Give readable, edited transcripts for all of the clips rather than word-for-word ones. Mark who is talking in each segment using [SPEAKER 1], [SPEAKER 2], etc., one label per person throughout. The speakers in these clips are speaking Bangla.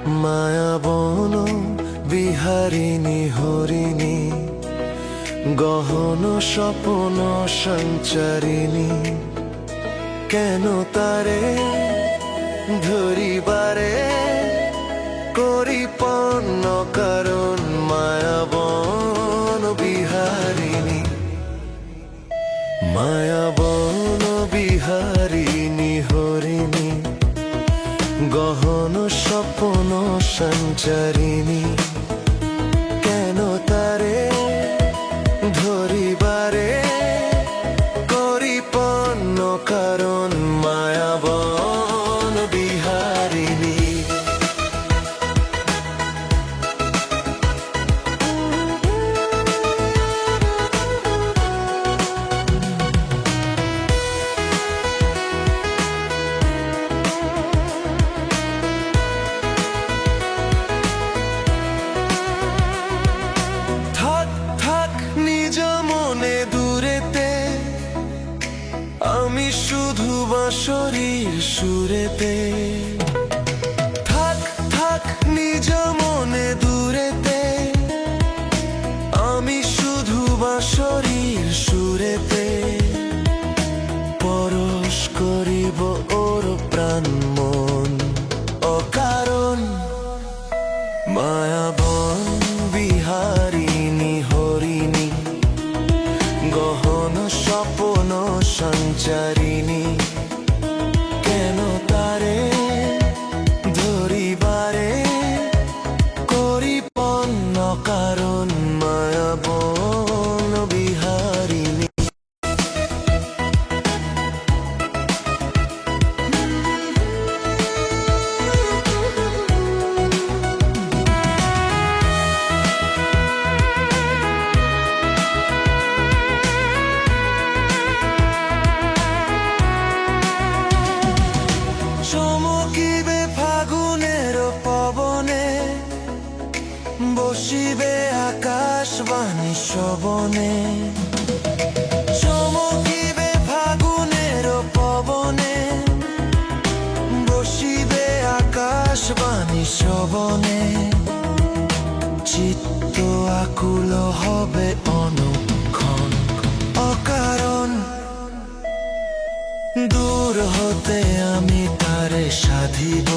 [SPEAKER 1] মায়াবন বিহারিণী হরিণী, গহন স্বপন সঞ্চারিণী। কেন তারে ধরিবারে করিপন্ন কারণ মায়াবন বিহারিণী। মায়াবন বিহারিণী হরিণী, গহন স্বপন সঞ্চারিণী। কেন তারে ধরিবারে করিপন্ন কারণ মায়াবন বিহারিণী। নিজ মনে দূরেতে, আমি শুধু বাঁশরীর সুরেতে। থাক থাক নিজ মনে দূরেতে, আমি শুধু বাঁশরীর সুরেতে। পরশ করিব ওর প্রাণ মন অকারণ। মায়াবন বিহারিণী হরিণী, গহন স্বপন সঞ্চারিণী। কেন তারে ধরিবারে করিপন্ন কারণ মায়াবন বিহারিণী। চমকিবে ফাগুনের পবনে, বসিবে আকাশবাণী শ্রবণে। চমকিবে ফাগুনের পবনে, বসিবে আকাশবাণী শ্রবণে। চিত্ত আকুল হবে অনুক্ষণ অকারণ। দূর হতে আমি তারে সাধিব,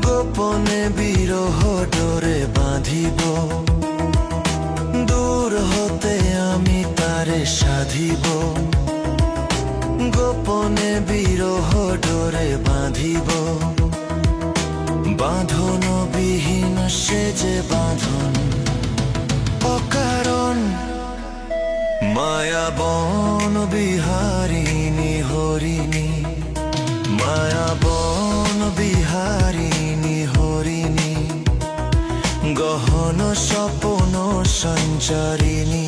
[SPEAKER 1] গোপনে বিরহ ডোরে বাঁধিব। দূর হতে আমি তারে সাধিব, গোপনে বিরহ ডোরে বাঁধিব। বাঁধন বিহীন সে যে বাঁধন অকারণ। মায়াবন বিহারিণী হরিণী, মায়াবন বিহারিণী হরিণী, গহন স্বপন সঞ্চারিণী।